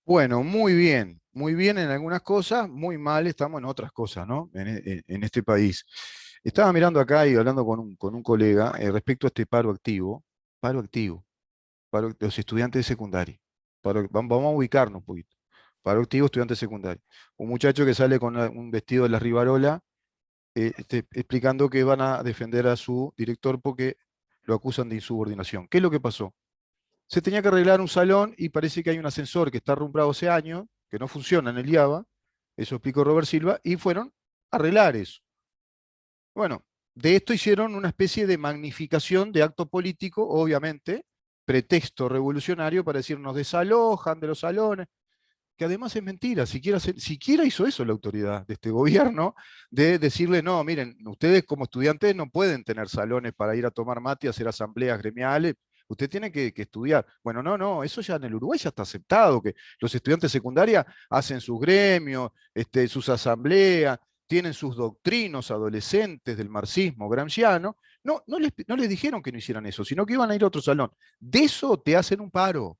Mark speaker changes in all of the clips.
Speaker 1: Bueno, muy bien en algunas cosas, muy mal estamos en otras cosas, ¿no? En este país. Estaba mirando acá y hablando con un colega respecto a este paro activo, los estudiantes de secundaria. Vamos a ubicarnos un poquito. Paro activo, estudiantes secundarios. Un muchacho que sale con un vestido de la Rivarola, explicando que van a defender a su director porque lo acusan de insubordinación. ¿Qué es lo que pasó? Se tenía que arreglar un salón y parece que hay un ascensor que está arrumbrado hace años, que no funciona en el IABA, eso explicó Robert Silva, y fueron a arreglar eso. Bueno, de esto hicieron una especie de magnificación de acto político, obviamente, pretexto revolucionario para decir nos desalojan de los salones, que además es mentira, siquiera hizo eso la autoridad de este gobierno, de decirle, no, miren, ustedes como estudiantes no pueden tener salones para ir a tomar mate y hacer asambleas gremiales, usted tiene que estudiar. Bueno, no, eso ya en el Uruguay ya está aceptado, que los estudiantes de secundaria hacen sus gremios, sus asambleas, tienen sus doctrinos adolescentes del marxismo gramsciano. No les dijeron que no hicieran eso, sino que iban a ir a otro salón. De eso te hacen un paro.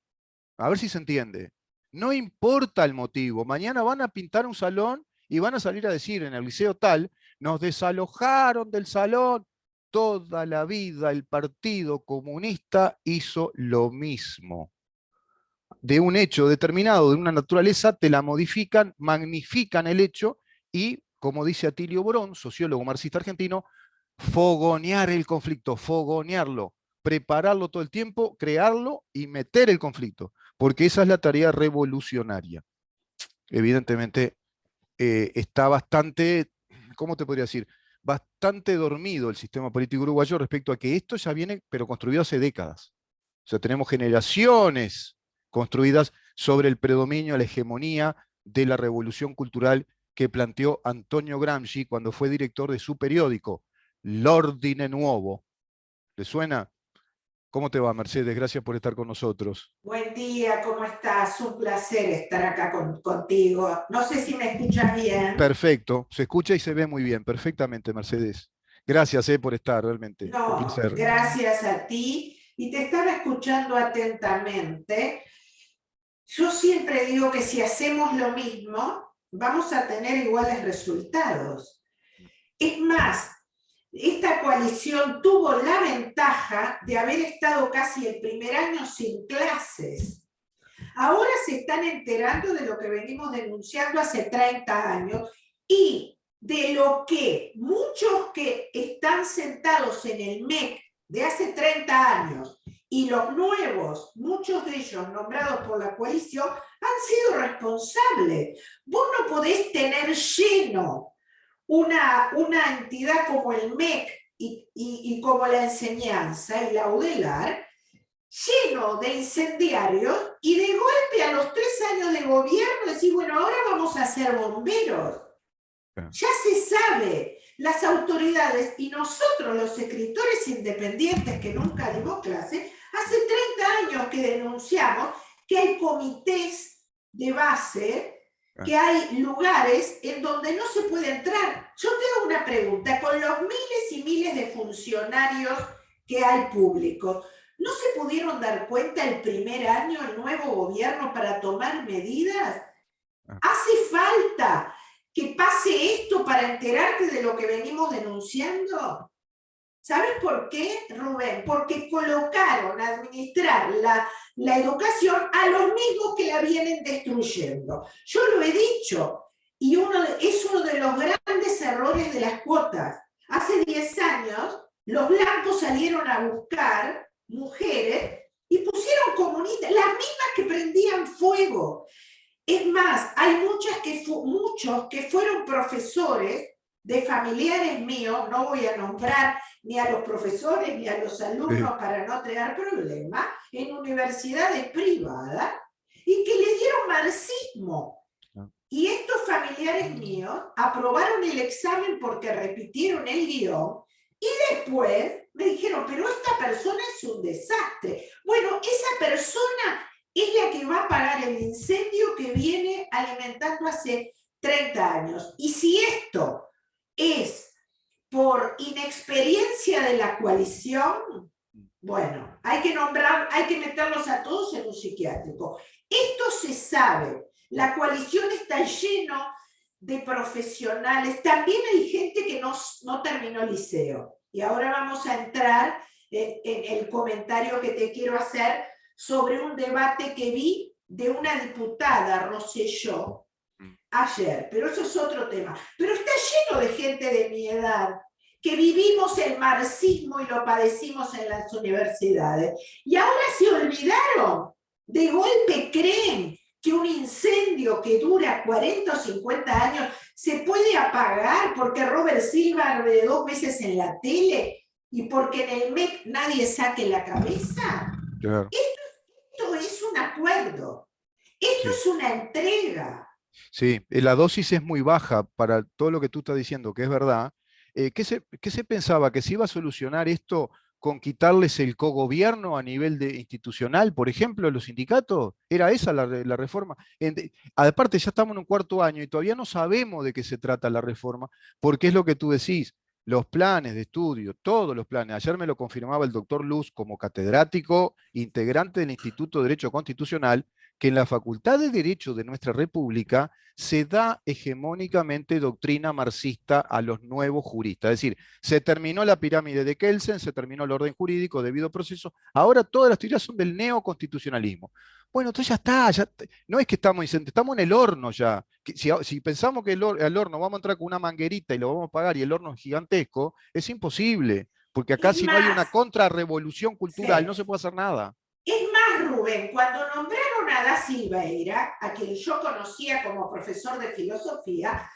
Speaker 1: A ver si se entiende. No importa el motivo. Mañana van a pintar un salón y van a salir a decir en el liceo tal, nos desalojaron del salón. Toda la vida el Partido Comunista hizo lo mismo. De un hecho determinado, de una naturaleza, te la modifican, magnifican el hecho y, como dice Atilio Borón, sociólogo marxista argentino, fogonear el conflicto, fogonearlo, prepararlo todo el tiempo, crearlo y meter el conflicto, porque esa es la tarea revolucionaria. Evidentemente está bastante, ¿cómo te podría decir? Bastante dormido el sistema político uruguayo respecto a que esto ya viene, pero construido hace décadas. O sea, tenemos generaciones construidas sobre el predominio, la hegemonía de la revolución cultural que planteó Antonio Gramsci cuando fue director de su periódico, L'Ordine Nuovo. ¿Le suena? ¿Cómo te va, Mercedes? Gracias por estar con nosotros.
Speaker 2: Buen día, ¿cómo estás? Un placer estar acá contigo. No sé si me escuchas bien.
Speaker 1: Perfecto, se escucha y se ve muy bien, perfectamente, Mercedes. Gracias por estar, realmente. Un
Speaker 2: No,
Speaker 1: placer.
Speaker 2: gracias a ti. Y te estaba escuchando atentamente. Yo siempre digo que si hacemos lo mismo, vamos a tener iguales resultados. Es más, esta coalición tuvo la ventaja de haber estado casi el primer año sin clases. Ahora se están enterando de lo que venimos denunciando hace 30 años y de lo que muchos que están sentados en el MEC de hace 30 años y los nuevos, muchos de ellos nombrados por la coalición, han sido responsables. Vos no podés tener lleno una entidad como el MEC y como la enseñanza y la UDELAR, lleno de incendiarios y de golpe a los 3 años de gobierno decir, bueno, ahora vamos a ser bomberos. Ya se sabe, las autoridades y nosotros los escritores independientes que nunca dimos clase, hace 30 años que denunciamos que hay comités de base, que hay lugares en donde no se puede entrar. Yo te hago una pregunta, con los miles y miles de funcionarios que hay públicos, ¿no se pudieron dar cuenta el primer año el nuevo gobierno para tomar medidas? ¿Hace falta que pase esto para enterarte de lo que venimos denunciando? ¿Sabes por qué, Rubén? Porque colocaron a administrar la educación a los mismos que la vienen destruyendo. Yo lo he dicho, y es uno de los grandes errores de las cuotas. Hace 10 años, los blancos salieron a buscar mujeres y pusieron comunistas, las mismas que prendían fuego. Es más, hay muchos que fueron profesores de familiares míos, no voy a nombrar ni a los profesores ni a los alumnos para no crear problemas, en universidades privadas, y que le dieron marxismo. Y estos familiares míos aprobaron el examen porque repitieron el guión, y después me dijeron, pero esta persona es un desastre. Bueno, esa persona es la que va a pagar el incendio que viene alimentando hace 30 años. Y si esto es por inexperiencia de la coalición, Bueno, hay que nombrar, hay que meterlos a todos en un psiquiátrico. Esto se sabe. La coalición está lleno de profesionales. También hay gente que no terminó el liceo. Y ahora vamos a entrar en el comentario que te quiero hacer sobre un debate que vi de una diputada, Rosselló, ayer. Pero eso es otro tema. Pero está lleno de gente de mi edad que vivimos el marxismo y lo padecimos en las universidades. Y ahora se olvidaron, de golpe creen que un incendio que dura 40 o 50 años se puede apagar porque Robert Silva de 2 veces en la tele y porque en el MEC nadie saque la cabeza.
Speaker 1: Claro,
Speaker 2: Esto es un acuerdo, esto
Speaker 1: sí.
Speaker 2: es una entrega.
Speaker 1: Sí, la dosis es muy baja para todo lo que tú estás diciendo, que es verdad. ¿Qué se pensaba? ¿Que se iba a solucionar esto con quitarles el cogobierno a nivel institucional, por ejemplo, los sindicatos? ¿Era esa la reforma? Aparte, ya estamos en un cuarto año y todavía no sabemos de qué se trata la reforma, porque es lo que tú decís. Los planes de estudio, todos los planes. Ayer me lo confirmaba el doctor Luz como catedrático, integrante del Instituto de Derecho Constitucional, que en la Facultad de Derecho de nuestra República se da hegemónicamente doctrina marxista a los nuevos juristas. Es decir, se terminó la pirámide de Kelsen, se terminó el orden jurídico, debido proceso, ahora todas las teorías son del neoconstitucionalismo. Bueno, entonces ya está, no es que estamos en el horno ya. Si pensamos que al horno vamos a entrar con una manguerita y lo vamos a pagar y el horno es gigantesco, es imposible, porque acá
Speaker 2: Es
Speaker 1: si no hay una
Speaker 2: más,
Speaker 1: contrarrevolución cultural
Speaker 2: sí.
Speaker 1: no se puede hacer nada.
Speaker 2: Es más, Rubén, cuando nombraron a Da Silveira, a quien yo conocía como profesor de filosofía,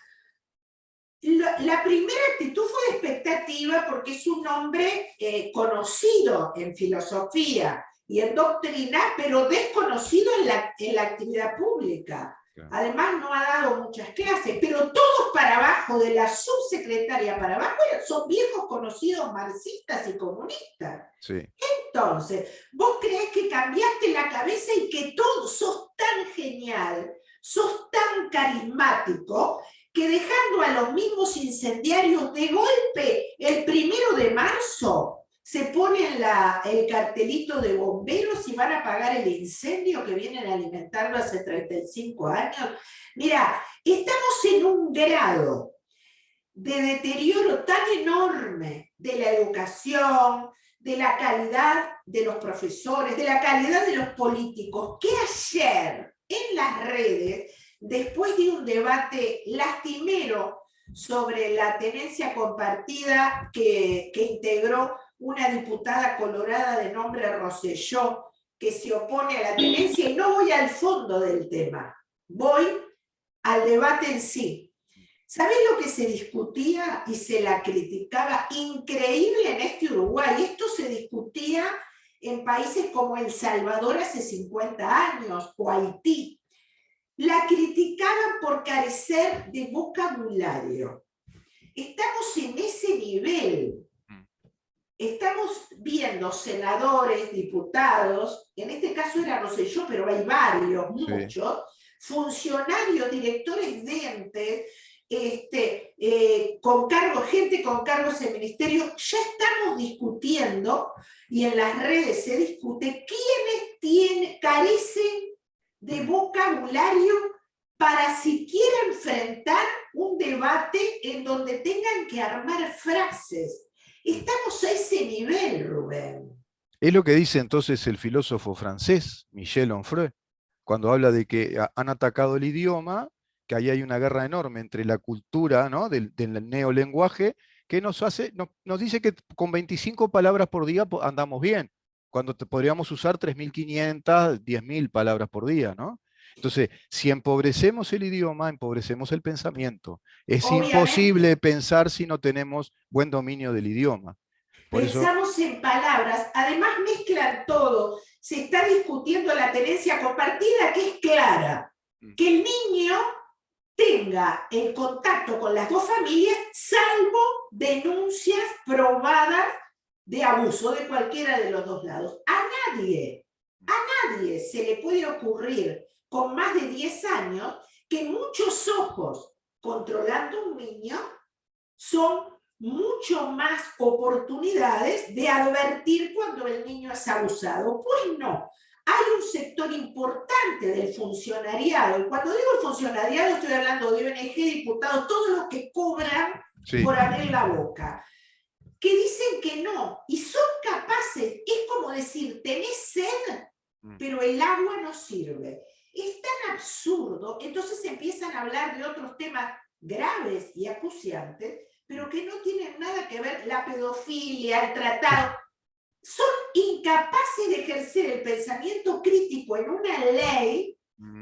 Speaker 2: la primera actitud fue de expectativa porque es un hombre conocido en filosofía y en doctrina, pero desconocido en la actividad pública.
Speaker 1: Claro.
Speaker 2: Además, no ha dado muchas clases, pero todos para abajo, de la subsecretaria para abajo, son viejos conocidos marxistas y comunistas.
Speaker 1: Sí.
Speaker 2: Entonces, vos creés que cambiaste la cabeza y que todo sos tan genial, sos tan carismático, que dejando a los mismos incendiarios de golpe, el 1 de marzo, se pone el cartelito de bomberos y van a apagar el incendio que vienen alimentando hace 35 años. Mira, estamos en un grado de deterioro tan enorme de la educación, de la calidad de los profesores, de la calidad de los políticos, que ayer en las redes, después de un debate lastimero sobre la tenencia compartida que integró una diputada colorada de nombre Rosselló, que se opone a la tenencia, y no voy al fondo del tema, voy al debate en sí. ¿Sabés lo que se discutía y se la criticaba? Increíble en este Uruguay. Esto se discutía en países como El Salvador hace 50 años o Haití. La criticaban por carecer de vocabulario. Estamos en ese nivel. Estamos viendo senadores, diputados, en este caso era no sé yo, pero hay varios, muchos, funcionarios, directores de entes, con cargos, gente con cargos en ministerio. Ya estamos discutiendo, y en las redes se discute, quiénes carecen de vocabulario para siquiera enfrentar un debate en donde tengan que armar frases. Estamos a ese nivel, Rubén.
Speaker 1: Es lo que dice entonces el filósofo francés Michel Onfray, cuando habla de que han atacado el idioma, que ahí hay una guerra enorme entre la cultura, ¿no?, del neolenguaje, que nos dice que con 25 palabras por día andamos bien, cuando podríamos usar 3.500, 10.000 palabras por día, ¿no? Entonces, si empobrecemos el idioma, empobrecemos el pensamiento. Es imposible
Speaker 2: Obviamente,
Speaker 1: pensar si no tenemos buen dominio del idioma. Por eso,
Speaker 2: pensamos en palabras, además mezclan todo. Se está discutiendo la tenencia compartida, que es clara, que el niño tenga el contacto con las dos familias, salvo denuncias probadas de abuso de cualquiera de los dos lados. A nadie se le puede ocurrir con más de 10 años que muchos ojos controlando un niño son mucho más oportunidades de advertir cuando el niño es abusado. Pues no, hay un sector importante del funcionariado, y cuando digo el funcionariado estoy hablando de ONG, diputados, todos los que cobran por abrir la boca, que dicen que no, y son capaces, es como decir, tenés sed, pero el agua no sirve. Es tan absurdo, entonces empiezan a hablar de otros temas graves y acuciantes, pero que no tienen nada que ver, la pedofilia, el tratado. Son incapaces de ejercer el pensamiento crítico en una ley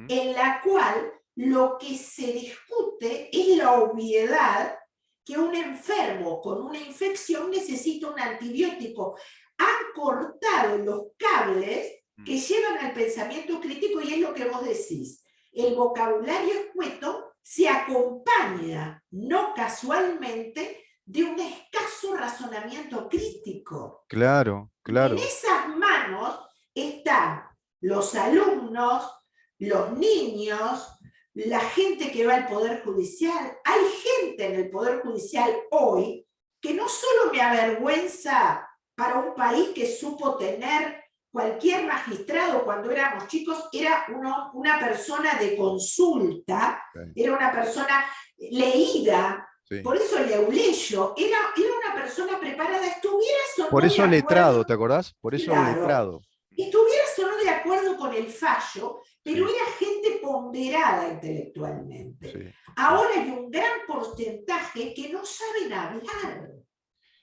Speaker 2: en la cual lo que se discute es la obviedad que un enfermo con una infección necesita un antibiótico. Han cortado los cables que llevan al pensamiento crítico, y es lo que vos decís. El vocabulario escueto se acompaña, no casualmente, de un escaso razonamiento crítico.
Speaker 1: Claro, claro.
Speaker 2: En esas manos están los alumnos, los niños, la gente que va al Poder Judicial. Hay gente en el Poder Judicial hoy que no solo me avergüenza para un país que supo tener cualquier magistrado cuando éramos chicos, era una persona de consulta, era una persona leída. Sí. Por eso Leuleyo era una persona preparada, estuvieras o no
Speaker 1: por eso
Speaker 2: de
Speaker 1: letrado,
Speaker 2: acuerdo,
Speaker 1: ¿te acordás? Por eso
Speaker 2: claro,
Speaker 1: letrado.
Speaker 2: Estuvieras o no de acuerdo con el fallo, pero sí, era gente ponderada intelectualmente. Sí. Ahora hay un gran porcentaje que no saben hablar,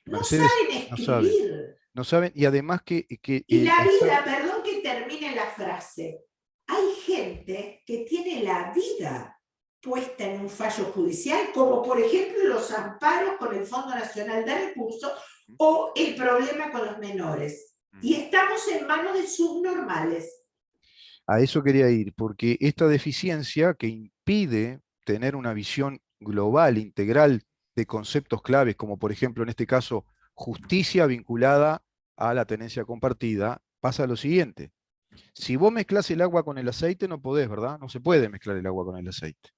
Speaker 2: no saben escribir.
Speaker 1: No saben, y además que
Speaker 2: y la vida, perdón que termine la frase, hay gente que tiene la vida puesta en un fallo judicial, como por ejemplo los amparos con el Fondo Nacional de Recursos o el problema con los menores. Y estamos en manos de subnormales.
Speaker 1: A eso quería ir, porque esta deficiencia que impide tener una visión global, integral de conceptos claves, como por ejemplo en este caso justicia vinculada a la tenencia compartida, pasa lo siguiente. Si vos mezclás el agua con el aceite, no podés, ¿verdad? No se puede mezclar el agua con el aceite.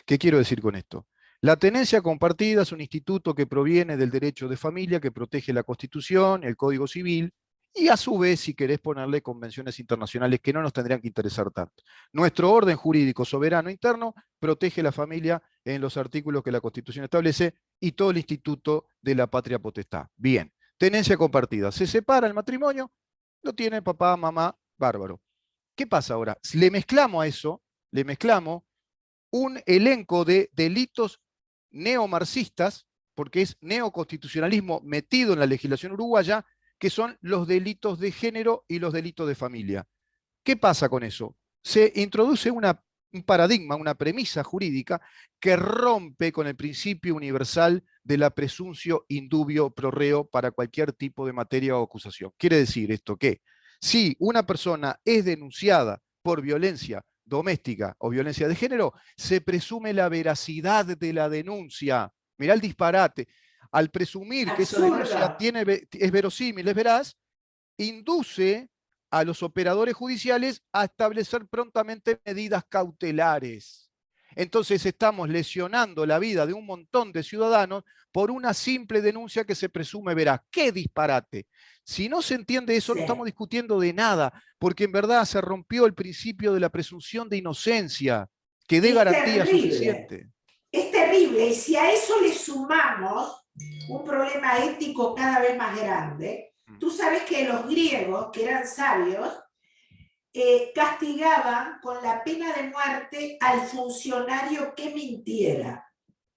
Speaker 1: ¿Qué quiero decir con esto? La tenencia compartida es un instituto que proviene del derecho de familia, que protege la Constitución, el Código Civil, y a su vez, si querés ponerle convenciones internacionales que no nos tendrían que interesar tanto. Nuestro orden jurídico soberano interno protege la familia en los artículos que la Constitución establece y todo el instituto de la patria potestad. Bien, tenencia compartida. Se separa el matrimonio, lo tiene papá, mamá, bárbaro. ¿Qué pasa ahora? Le mezclamos a eso, le mezclamos un elenco de delitos neomarxistas, porque es neoconstitucionalismo metido en la legislación uruguaya, que son los delitos de género y los delitos de familia. ¿Qué pasa con eso? Se introduce un paradigma, una premisa jurídica que rompe con el principio universal de la presumptio indubio pro reo para cualquier tipo de materia o acusación. Quiere decir esto que si una persona es denunciada por violencia doméstica o violencia de género, se presume la veracidad de la denuncia. Mirá el disparate. Al presumir que esa denuncia es verosímil, es veraz, induce a los operadores judiciales a establecer prontamente medidas cautelares. Entonces estamos lesionando la vida de un montón de ciudadanos por una simple denuncia que se presume veraz. ¡Qué disparate! Si no se entiende eso, no estamos discutiendo de nada, porque en verdad se rompió el principio de la presunción de inocencia, que dé garantía suficiente.
Speaker 2: Es terrible, y si a eso le sumamos un problema ético cada vez más grande, tú sabes que los griegos, que eran sabios, castigaban con la pena de muerte al funcionario que mintiera,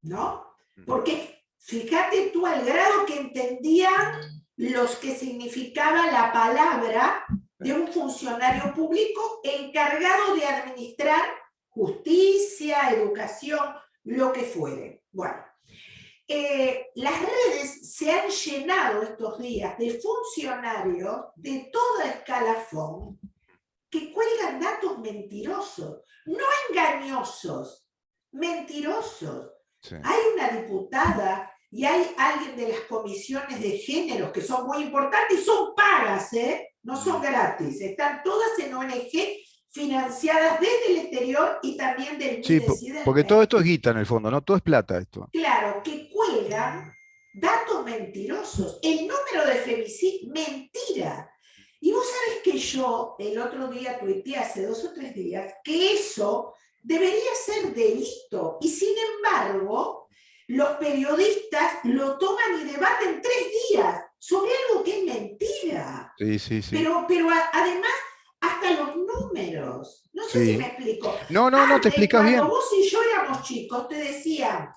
Speaker 2: ¿no? Porque fíjate tú al grado que entendían los que significaba la palabra de un funcionario público encargado de administrar justicia, educación, lo que fuere. Bueno, las redes se han llenado estos días de funcionarios de toda escalafón que cuelgan datos mentirosos, no engañosos, mentirosos. Sí. Hay una diputada y hay alguien de las comisiones de género que son muy importantes y son pagas, no son gratis, están todas en ONG financiadas desde el exterior y también del
Speaker 1: sí, porque todo esto es guita en el fondo, ¿no? Todo es plata esto.
Speaker 2: Claro, que cuelgan datos mentirosos. El número de femicidios, mentira. Y vos sabés que yo el otro día tuiteé, hace 2 o 3 días, que eso debería ser delito. Y sin embargo, los periodistas lo toman y debaten 3 días sobre algo que es mentira.
Speaker 1: Sí, sí, sí.
Speaker 2: Pero además, hasta los números. No sé si me
Speaker 1: Sí.
Speaker 2: explico.
Speaker 1: No, no, no, te
Speaker 2: Antes,
Speaker 1: explicas
Speaker 2: cuando
Speaker 1: bien.
Speaker 2: vos y yo éramos chicos, te decían,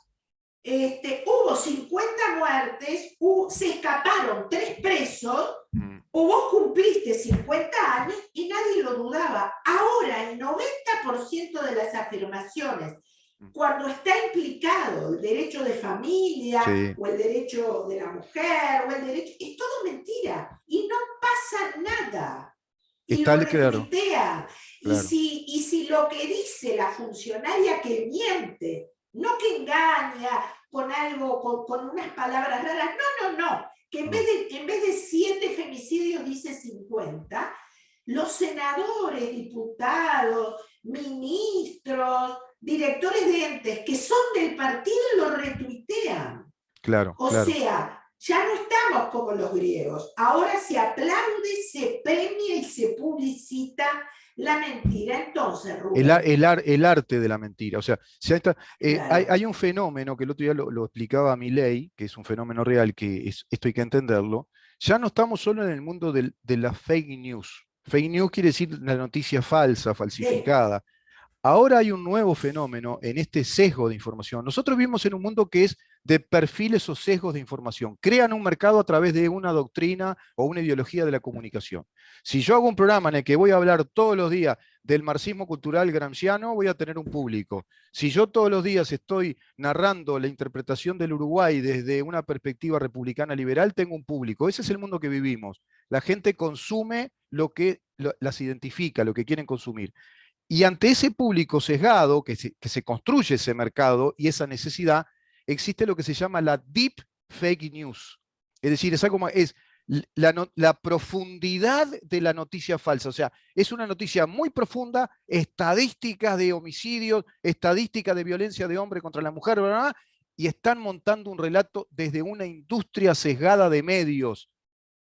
Speaker 2: hubo 50 muertes, se escaparon 3 presos,
Speaker 1: Mm,
Speaker 2: o vos cumpliste 50 años y nadie lo dudaba. Ahora el 90% de las afirmaciones,
Speaker 1: mm.
Speaker 2: cuando está implicado el derecho de familia,
Speaker 1: Sí,
Speaker 2: o el derecho de la mujer, o el derecho, es todo mentira. Y no pasa nada. Y lo
Speaker 1: claro,
Speaker 2: retuitea.
Speaker 1: claro.
Speaker 2: Y si lo que dice la funcionaria que miente, no que engaña con algo, con unas palabras raras, no, que
Speaker 1: No.
Speaker 2: en vez de 7 femicidios dice 50, los senadores, diputados, ministros, directores de entes que son del partido lo retuitean.
Speaker 1: Claro,
Speaker 2: O
Speaker 1: claro.
Speaker 2: sea, ya no estamos como los griegos. Ahora se aplaude, se premia y se publicita la mentira. Entonces, Rubén,
Speaker 1: El arte de la mentira. O sea,
Speaker 2: claro,
Speaker 1: hay un fenómeno que el otro día lo explicaba Milei, que es un fenómeno real, esto hay que entenderlo. Ya no estamos solo en el mundo de la fake news. Fake news quiere decir la noticia falsa,
Speaker 2: sí,
Speaker 1: falsificada. Ahora hay un nuevo fenómeno en este sesgo de información. Nosotros vivimos en un mundo que es de perfiles o sesgos de información. Crean un mercado a través de una doctrina o una ideología de la comunicación. Si yo hago un programa en el que voy a hablar todos los días del marxismo cultural gramsciano, voy a tener un público. Si yo todos los días estoy narrando la interpretación del Uruguay desde una perspectiva republicana liberal, tengo un público. Ese es el mundo que vivimos. La gente consume lo que las identifica, lo que quieren consumir. Y ante ese público sesgado que se construye ese mercado y esa necesidad, existe lo que se llama la deep fake news. Es decir, es la profundidad de la noticia falsa. O sea, es una noticia muy profunda, estadísticas de homicidios, estadísticas de violencia de hombre contra la mujer, bla, bla, bla, y están montando un relato desde una industria sesgada de medios.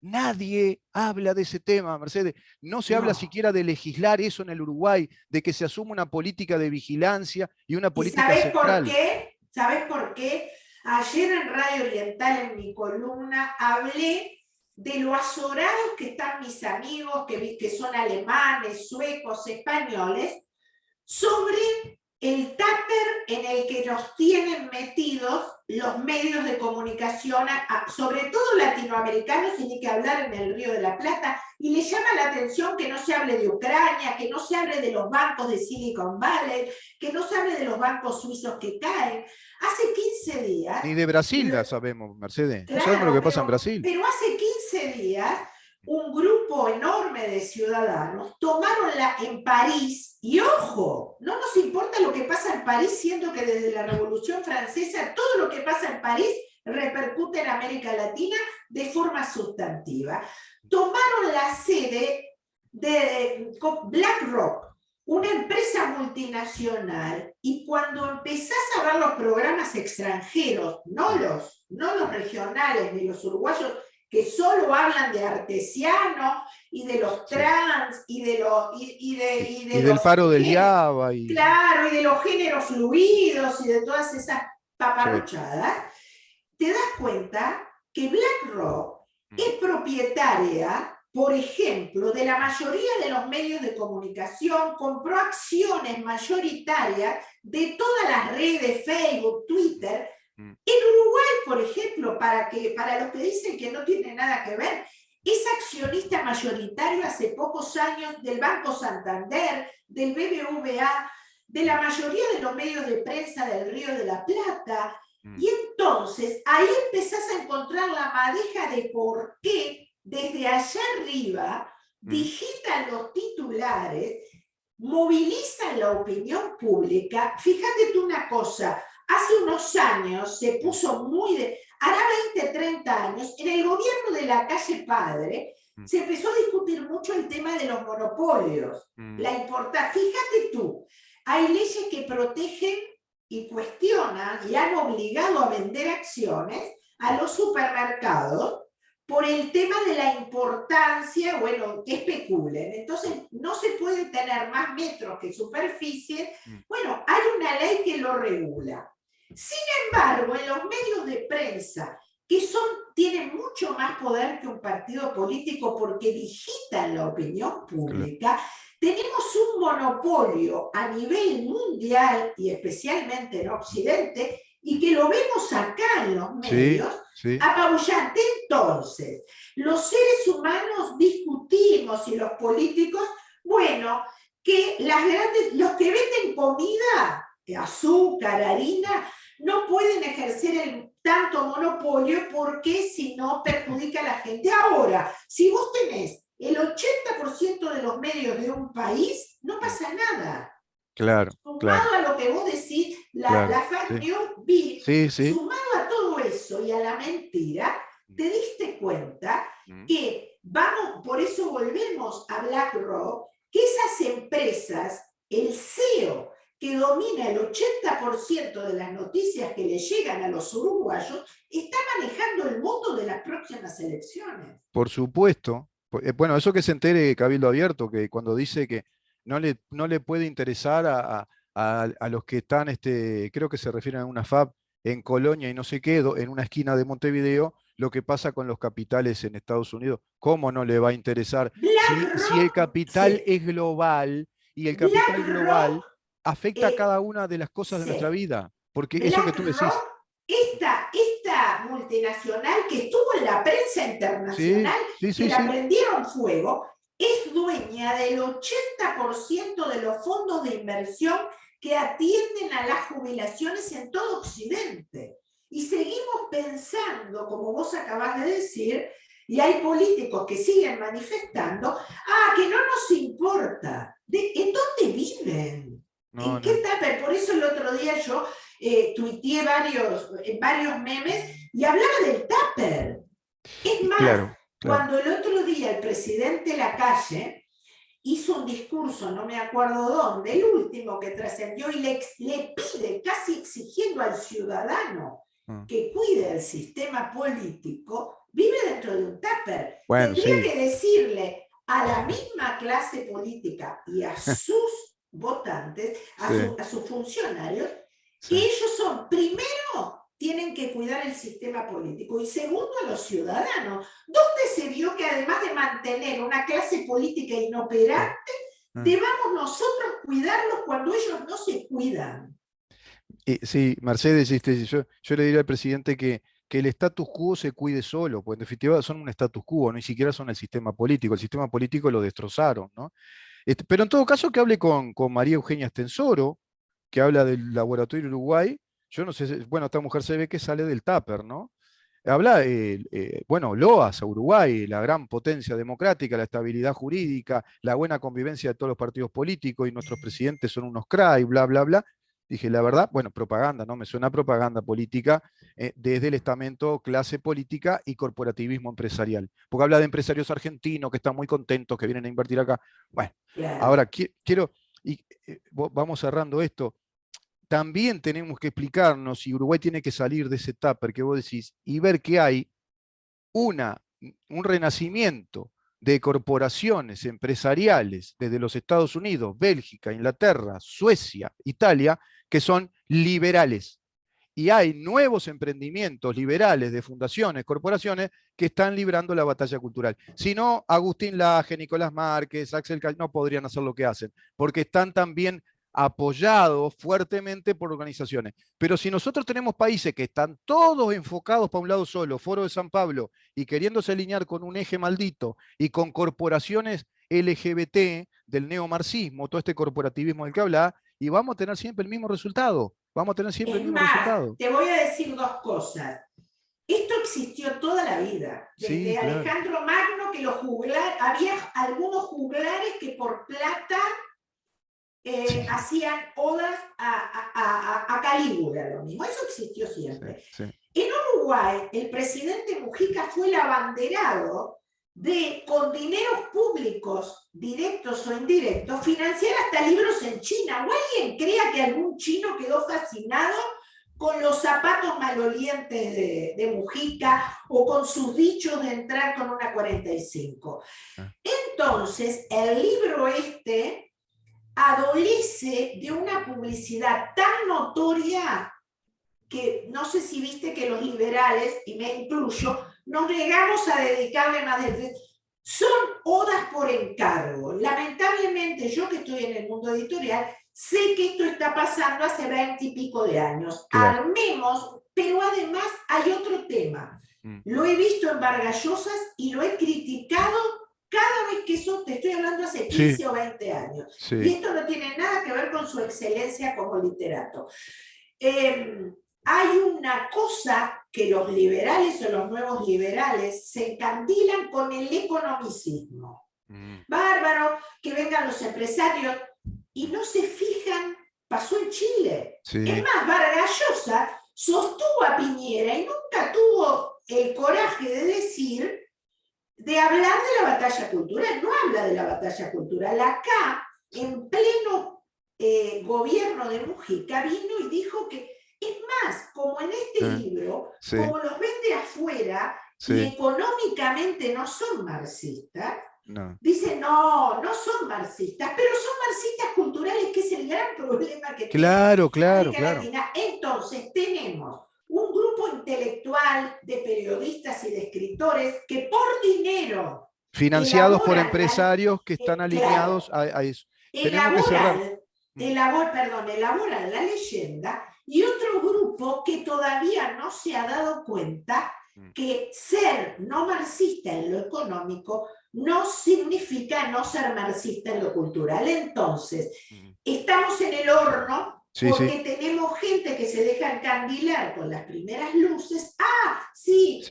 Speaker 1: Nadie habla de ese tema, Mercedes. No se habla
Speaker 2: no.
Speaker 1: siquiera de legislar eso en el Uruguay, de que se asuma una política de vigilancia y una
Speaker 2: ¿Y
Speaker 1: política
Speaker 2: sabes por
Speaker 1: central.
Speaker 2: qué? ¿Sabes por qué? Ayer en Radio Oriental, en mi columna, hablé de lo azorados que están mis amigos, que son alemanes, suecos, españoles, sobre el tupper en el que nos tienen metidos los medios de comunicación, sobre todo latinoamericanos, y ni que hablar en el Río de la Plata, y le llama la atención que no se hable de Ucrania, que no se hable de los bancos de Silicon Valley, que no se hable de los bancos suizos que caen. Hace 15 días,
Speaker 1: Ni de Brasil
Speaker 2: lo,
Speaker 1: la sabemos, Mercedes. No sabemos lo
Speaker 2: claro,
Speaker 1: que pasa en Brasil.
Speaker 2: pero hace 15 días un grupo enorme de ciudadanos tomaron en París, y ojo, no nos importa lo que pasa en París, siendo que desde la Revolución Francesa todo lo que pasa en París repercute en América Latina de forma sustantiva. Tomaron la sede de BlackRock, una empresa multinacional, y cuando empezás a ver los programas extranjeros, no los regionales ni los uruguayos, que solo hablan de Artesiano y de los
Speaker 1: Sí.
Speaker 2: trans y
Speaker 1: Y
Speaker 2: de
Speaker 1: del
Speaker 2: los
Speaker 1: paro del IABA
Speaker 2: claro, y de los géneros fluidos y de todas esas
Speaker 1: sí.
Speaker 2: paparruchadas, te das cuenta que BlackRock es propietaria, por ejemplo, de la mayoría de los medios de comunicación, compró acciones mayoritarias de todas las redes, Facebook, Twitter. En Uruguay, por ejemplo, para los que dicen que no tiene nada que ver, es accionista mayoritario hace pocos años del Banco Santander, del BBVA, de la mayoría de los medios de prensa del Río de la Plata. Y entonces ahí empezás a encontrar la madeja de por qué desde allá arriba digitan los titulares, movilizan la opinión pública. Fíjate tú una cosa, hace unos años se puso hará 20, 30 años, en el gobierno de la calle Padre, se empezó a discutir mucho el tema de los monopolios. Fíjate tú, hay leyes que protegen y cuestionan y han obligado a vender acciones a los supermercados por el tema de la importancia, bueno, que especulen. Entonces, no se puede tener más metros que superficie. Bueno, hay una ley que lo regula. Sin embargo, en los medios de prensa, que tienen mucho más poder que un partido político porque digitan la opinión pública, tenemos un monopolio a nivel mundial y especialmente en Occidente, y que lo vemos acá en los medios, apabullante. Entonces, los seres humanos discutimos y los políticos, bueno, que los que venden comida, azúcar, harina, no pueden ejercer tanto monopolio porque si no perjudica a la gente. Ahora, si vos tenés el 80% de los medios de un país, no pasa nada.
Speaker 1: Claro,
Speaker 2: sumado a lo que vos decís, la fake news, sumado a todo eso y a la mentira, te diste cuenta que por eso volvemos a BlackRock, que esas empresas, el CEO que domina el 80% de las noticias que le llegan a los uruguayos, está manejando el voto de las próximas elecciones.
Speaker 1: Por supuesto. Bueno, eso que se entere Cabildo Abierto, que cuando dice que no le puede interesar a los que están, creo que se refieren a una FAB en Colonia y no sé qué, en una esquina de Montevideo, lo que pasa con los capitales en Estados Unidos. ¿Cómo no le va a interesar? Si el capital es global y el capital global afecta a cada una de las cosas de nuestra vida. Porque eso que tú decís.
Speaker 2: Esta multinacional que estuvo en la prensa internacional, que la prendieron fuego, es dueña del 80% de los fondos de inversión que atienden a las jubilaciones en todo Occidente. Y seguimos pensando, como vos acabás de decir, y hay políticos que siguen manifestando, que no nos importa. ¿En dónde viven? ¿En qué tupper? Por eso el otro día yo tuiteé varios memes y hablaba del tupper. Es más, cuando el otro día el presidente Lacalle hizo un discurso, no me acuerdo dónde, el último que trascendió, y le pide, casi exigiendo al ciudadano que cuide el sistema político, vive dentro de un tupper. Tendría que decirle a la misma clase política y a sus votantes, a sus funcionarios, que ellos primero tienen que cuidar el sistema político y segundo a los ciudadanos. ¿Dónde se vio que además de mantener una clase política inoperante, debamos nosotros cuidarlos cuando ellos no se cuidan?
Speaker 1: Sí, Mercedes, yo le diría al presidente que el status quo se cuide solo, porque en definitiva son un status quo, ni siquiera son el sistema político lo destrozaron, ¿no? Pero en todo caso que hable con María Eugenia Estensoro, que habla del Laboratorio Uruguay. Yo no sé, bueno, esta mujer se ve que sale del tupper, ¿no? Habla, bueno, loas a Uruguay, la gran potencia democrática, la estabilidad jurídica, la buena convivencia de todos los partidos políticos y nuestros presidentes son unos cray, bla, bla, bla. Dije, la verdad, bueno, propaganda, ¿no? Me suena propaganda política desde el estamento clase política y corporativismo empresarial. Porque habla de empresarios argentinos que están muy contentos, que vienen a invertir acá. Bueno, ahora quiero, vamos cerrando esto. También tenemos que explicarnos si Uruguay tiene que salir de ese tupper que vos decís y ver que hay un renacimiento de corporaciones empresariales desde los Estados Unidos, Bélgica, Inglaterra, Suecia, Italia, que son liberales. Y hay nuevos emprendimientos liberales de fundaciones, corporaciones, que están librando la batalla cultural. Si no, Agustín Laje, Nicolás Márquez, Axel Cal no podrían hacer lo que hacen, porque están también apoyados fuertemente por organizaciones. Pero si nosotros tenemos países que están todos enfocados para un lado solo, Foro de San Pablo, y queriéndose alinear con un eje maldito y con corporaciones LGBT del neomarxismo, todo este corporativismo del que habla, y vamos a tener siempre el mismo resultado. Vamos a tener siempre el mismo resultado.
Speaker 2: Te voy a decir dos cosas. Esto existió toda la vida. Desde Alejandro Magno, que había algunos juglares que por plata hacían odas a Calígula, lo mismo. Eso existió siempre. En Uruguay, el presidente Mujica fue el abanderado de, con dineros públicos, directos o indirectos, financiar hasta libros en China. ¿O alguien crea que algún chino quedó fascinado con los zapatos malolientes de Mujica o con sus dichos de entrar con una 45. Entonces, el libro este adolece de una publicidad tan notoria que no sé si viste que los liberales, y me incluyo, nos negamos a dedicarle más de... Son odas por encargo. Lamentablemente, yo que estoy en el mundo editorial, sé que esto está pasando hace 20 y pico de años.
Speaker 1: Claro.
Speaker 2: Armemos, pero además hay otro tema. Lo he visto en Vargas Llosa y lo he criticado cada vez que eso, te estoy hablando hace 15
Speaker 1: Sí,
Speaker 2: o 20 años.
Speaker 1: sí.
Speaker 2: Y esto no tiene nada que ver con su excelencia como literato. Hay una cosa que los liberales o los nuevos liberales se encandilan con el economicismo. Bárbaro, que vengan los empresarios y no se fijan, pasó en Chile.
Speaker 1: Sí.
Speaker 2: Es más, Vargas Llosa sostuvo a Piñera y nunca tuvo el coraje de decir, de hablar de la batalla cultural. No habla de la batalla cultural. Acá, en pleno gobierno de Mujica, vino y dijo que, es más, como en este libro, como los vende afuera y económicamente no son marxistas, dice, no son marxistas, pero son marxistas culturales, que es el gran problema que tiene América Latina. Entonces, tenemos un grupo intelectual de periodistas y de escritores que por dinero
Speaker 1: financiados por empresarios que están alineados a eso. Tenemos que cerrar.
Speaker 2: Elaboran la leyenda, y otro grupo que todavía no se ha dado cuenta que ser no marxista en lo económico no significa no ser marxista en lo cultural. Entonces, estamos en el horno porque tenemos gente que se deja encandilar con las primeras luces.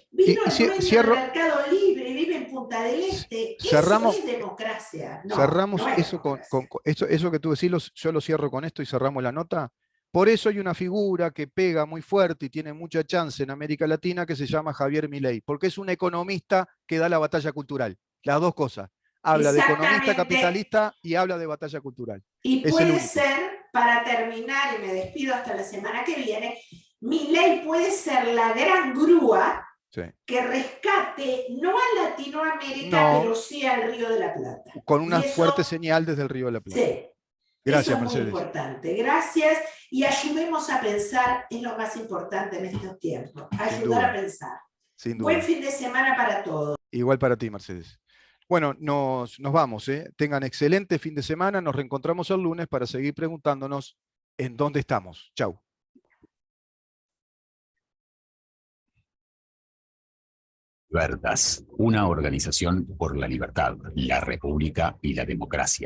Speaker 2: Vino el dueño del Mercado Libre y vive en Punta del Este. Eso es democracia. No,
Speaker 1: cerramos
Speaker 2: no es
Speaker 1: eso
Speaker 2: democracia.
Speaker 1: eso que tú decís, yo lo cierro con esto y cerramos la nota. Por eso hay una figura que pega muy fuerte y tiene mucha chance en América Latina que se llama Javier Milei, porque es un economista que da la batalla cultural. Las dos cosas. Habla de economista capitalista y habla de batalla cultural.
Speaker 2: Y puede ser, para terminar, y me despido hasta la semana que viene, Milei puede ser la gran grúa que rescate no a Latinoamérica, pero sí al Río de la Plata.
Speaker 1: Con una fuerte señal desde el Río de la Plata.
Speaker 2: Sí.
Speaker 1: Gracias,
Speaker 2: eso es
Speaker 1: Mercedes.
Speaker 2: Muy importante. Gracias, y ayudemos a pensar, es lo más importante en estos tiempos. Ayudar a pensar.
Speaker 1: Sin duda.
Speaker 2: Buen fin de semana para todos.
Speaker 1: Igual para ti, Mercedes. Bueno, nos vamos. Tengan excelente fin de semana. Nos reencontramos el lunes para seguir preguntándonos en dónde estamos. Chau.
Speaker 3: Libertas, una organización por la libertad, la república y la democracia.